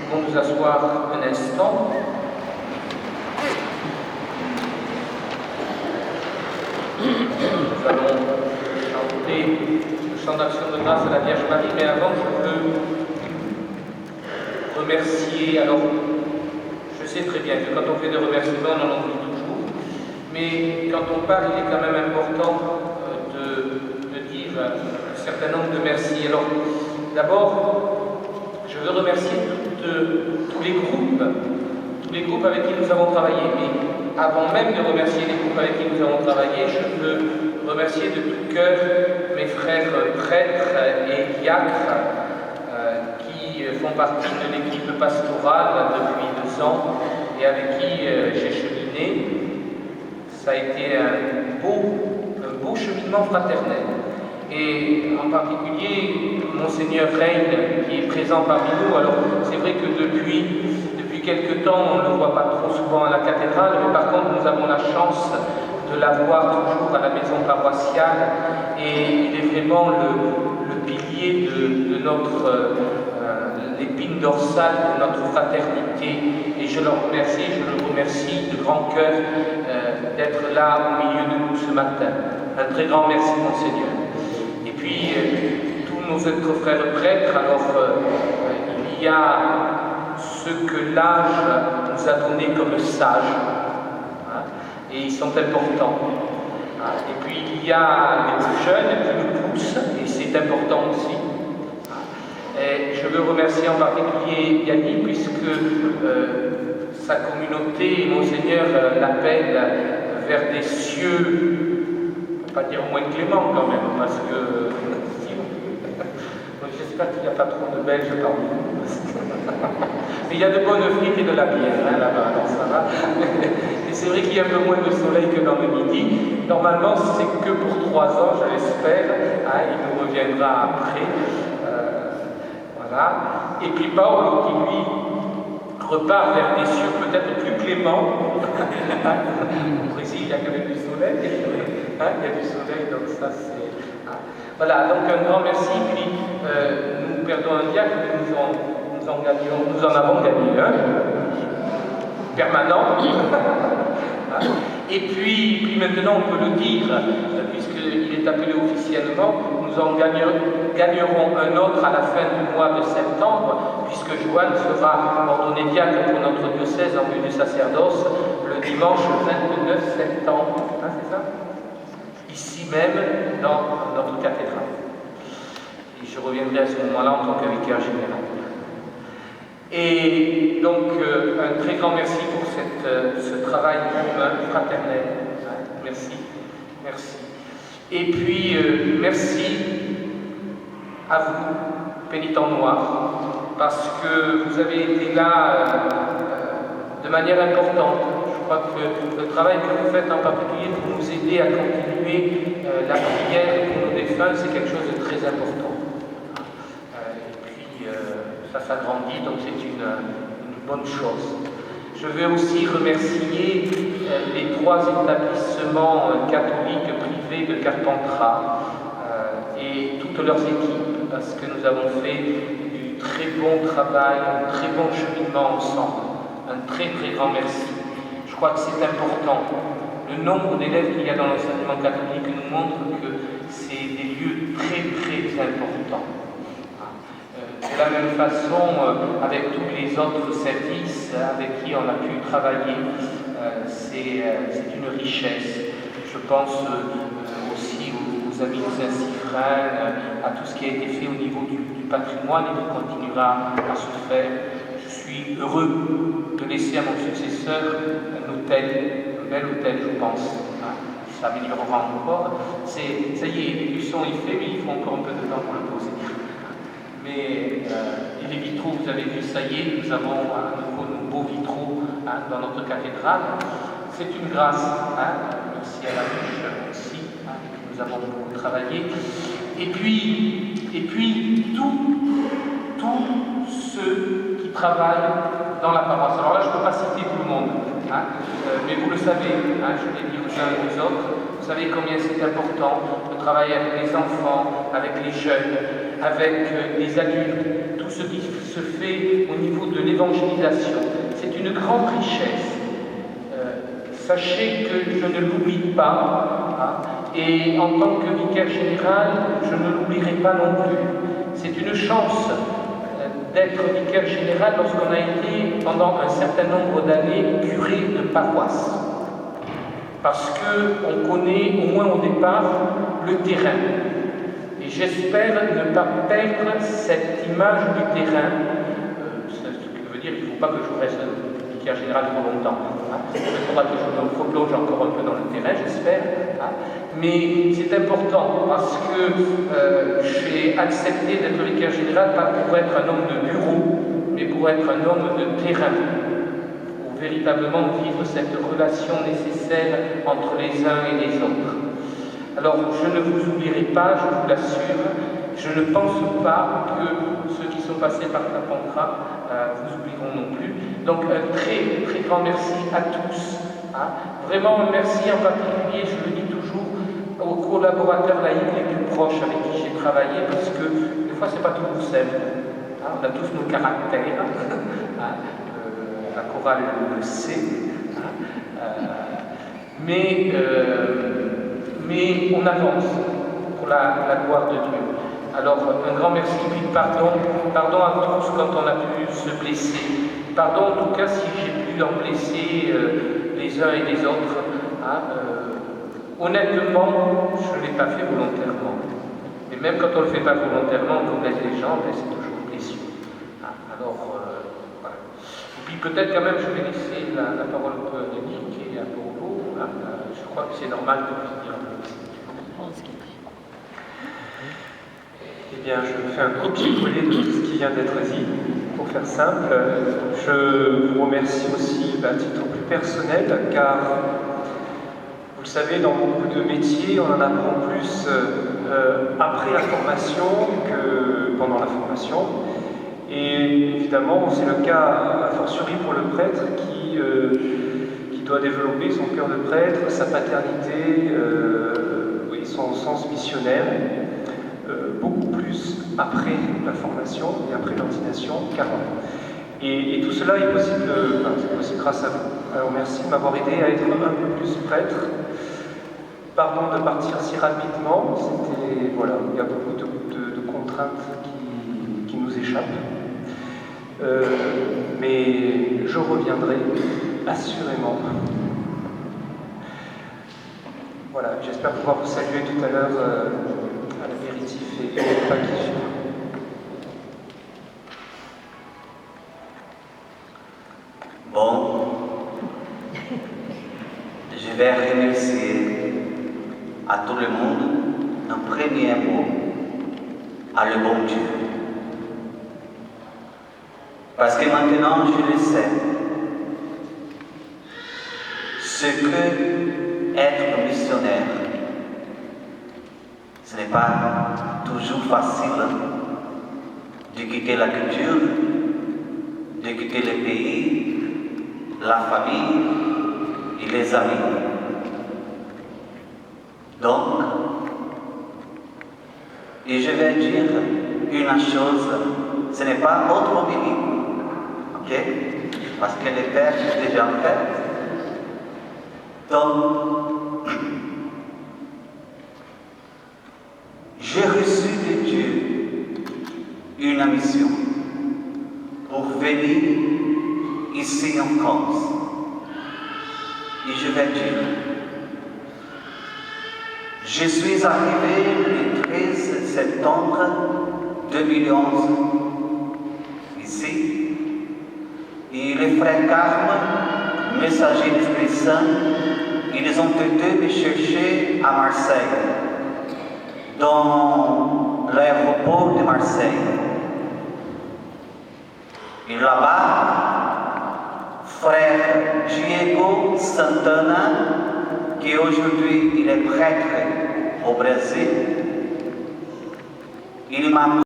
pouvons nous asseoir un instant. Nous allons chanter le chant d'action de grâce à la Vierge Marie, mais avant je veux remercier. Alors, je sais très bien que quand on fait des remerciements, on en oublie toujours, mais quand on parle, il est quand même important de dire un certain nombre de merci. Alors, d'abord, je veux remercier tous les groupes avec qui nous avons travaillé. Mais avant même de remercier les groupes avec qui nous avons travaillé, je veux remercier de tout cœur mes frères prêtres et diacres qui font partie de l'équipe pastorale depuis 2 ans et avec qui j'ai cheminé. Ça a été un beau cheminement fraternel. Et en particulier, Monseigneur Reine, qui est présent parmi nous. Alors, c'est vrai que depuis quelque temps, on ne le voit pas trop souvent à la cathédrale, mais par contre, nous avons la chance de l'avoir toujours à la maison paroissiale. Et il est vraiment le pilier de notre l'épine dorsale de notre fraternité. Et je le remercie de grand cœur d'être là au milieu de nous ce matin. Un très grand merci, Monseigneur. Et puis, tous nos autres frères prêtres, alors il y a ce que l'âge nous a donné comme sages, hein, et ils sont importants. Hein. Et puis, il y a les plus jeunes qui nous poussent, et c'est important aussi. Hein. Et je veux remercier en particulier Yannick, puisque sa communauté, Monseigneur, l'appelle vers des cieux, pas dire moins clément quand même, parce que j'espère qu'il n'y a pas trop de Belges parmi nous. Mais il y a de bonnes frites et de la bière là-bas, alors ça va. Et c'est vrai qu'il y a un peu moins de soleil que dans le midi. Normalement, c'est que pour 3 ans, je l'espère. Hein, il nous reviendra après. Voilà. Et puis Paolo qui lui repart vers des cieux peut-être plus cléments. Au Brésil, il y a quand même du soleil. Hein, il y a du soleil, donc ça c'est... Hein. Voilà, donc un grand merci. Puis nous perdons un diacre, mais nous en avons gagné un permanent. Et puis maintenant on peut le dire, puisqu'il est appelé officiellement, nous en gagnerons un autre à la fin du mois de septembre, puisque Joanne sera ordonnée diacre pour notre diocèse en vue du sacerdoce le dimanche 29 septembre. Hein, c'est ça ? Ici même, dans notre cathédrale. Et je reviendrai à ce moment-là en tant que vicaire général. Et donc, un très grand merci pour ce travail humain, fraternel. Merci. Et puis, merci à vous, pénitents noirs, parce que vous avez été là de manière importante. Je crois que le travail que vous faites en particulier pour nous aider à continuer la prière pour nos défunts, c'est quelque chose de très important. Ça s'agrandit, donc c'est une bonne chose. Je veux aussi remercier les 3 établissements catholiques privés de Carpentras et toutes leurs équipes, parce que nous avons fait du très bon travail, un très bon cheminement ensemble. Un très très grand merci. Je crois que c'est important. Le nombre d'élèves qu'il y a dans l'enseignement catholique nous montre que c'est des lieux très très importants. De la même façon, avec tous les autres services avec qui on a pu travailler, c'est une richesse. Je pense aussi aux amis de Saint-Cyprin, à tout ce qui a été fait au niveau du patrimoine et qui continuera à se faire. Je suis heureux de laisser à mon successeur un bel hôtel, je pense. Ça améliorera encore. Ça y est, les buissons est fait, mais il faut encore un peu de temps pour le poser. Mais les vitraux, vous avez vu, ça y est, nous avons à nouveau nos beaux vitraux dans notre cathédrale. C'est une grâce. Merci à la ruche aussi, nous avons beaucoup travaillé. Et puis tous ceux qui travaillent dans la paroisse. Alors là, je ne peux pas citer tout le monde, mais vous le savez, je l'ai dit aux uns et aux autres, vous savez combien c'est important de travailler avec les enfants, avec les jeunes, avec les adultes, tout ce qui se fait au niveau de l'évangélisation. C'est une grande richesse. Sachez que je ne l'oublie pas, hein, et en tant que vicaire général, je ne l'oublierai pas non plus. C'est une chance d'être vicaire général lorsqu'on a été pendant un certain nombre d'années curé de paroisse. Parce qu'on connaît au moins au départ le terrain. Et j'espère ne pas perdre cette image du terrain. Ce qui veut dire qu'il ne faut pas que je reste vicaire général trop longtemps. Hein. Il faudra que je me replonge encore un peu dans le terrain, j'espère. Hein. Mais c'est important parce que j'ai accepté d'être vicaire général pas pour être un homme de bureau, mais pour être un homme de terrain. Pour véritablement vivre cette relation nécessaire entre les uns et les autres. Alors, je ne vous oublierai pas, je vous l'assure, je ne pense pas que ceux qui sont passés par Tapancra vous oublieront non plus. Donc, un très, très grand merci à tous. Hein. Vraiment, un merci en particulier, je le dis toujours, aux collaborateurs laïcs les plus proches avec qui j'ai travaillé, parce que des fois, c'est pas toujours simple. Hein. On a tous nos caractères. Hein. La chorale le sait. Hein. Mais on avance pour la gloire de Dieu. Alors, un grand merci, puis pardon à tous quand on a pu se blesser. Pardon en tout cas si j'ai pu en blesser les uns et les autres. Hein. Honnêtement, je ne l'ai pas fait volontairement. Mais même quand on ne le fait pas volontairement, on blesse les gens, c'est toujours blessure. Hein. Alors, voilà. Et puis peut-être quand même, je vais laisser la parole à Nick et à Paulo. Hein. Je crois que c'est normal de finir un peu. Eh bien, je fais un copier-coller de tout ce qui vient d'être dit. Pour faire simple, je vous remercie aussi à titre plus personnel, car vous le savez, dans beaucoup de métiers, on en apprend plus après la formation que pendant la formation. Et évidemment, c'est le cas a fortiori pour le prêtre qui doit développer son cœur de prêtre, sa paternité, son sens missionnaire, beaucoup plus après la formation et après l'ordination qu'avant. Et tout cela est possible, c'est possible grâce à vous. Alors merci de m'avoir aidé à être un peu plus prêtre. Pardon de partir si rapidement, voilà, il y a beaucoup de contraintes qui nous échappent. Mais je reviendrai assurément. Voilà, j'espère pouvoir vous saluer tout à l'heure à l'apéritif et au repas qui suit. Bon, je vais remercier à tout le monde un premier mot, à le bon Dieu. Parce que maintenant je le sais, ce que être missionnaire, ce n'est pas toujours facile de quitter la culture, de quitter le pays, la famille et les amis. Donc, et je vais dire une chose, ce n'est pas autre homélie, ok? Parce que le Père est déjà fait. Donc, j'ai reçu de Dieu une mission pour venir ici en France. Et je vais dire, je suis arrivé le 13 septembre 2011 ici, et les frères Carme, messagers de l'Esprit Saint, ils ont été me chercher à Marseille, dans l'aéroport de Marseille. Et là-bas, frère Diego Santana, qui aujourd'hui il est prêtre au Brésil, il m'a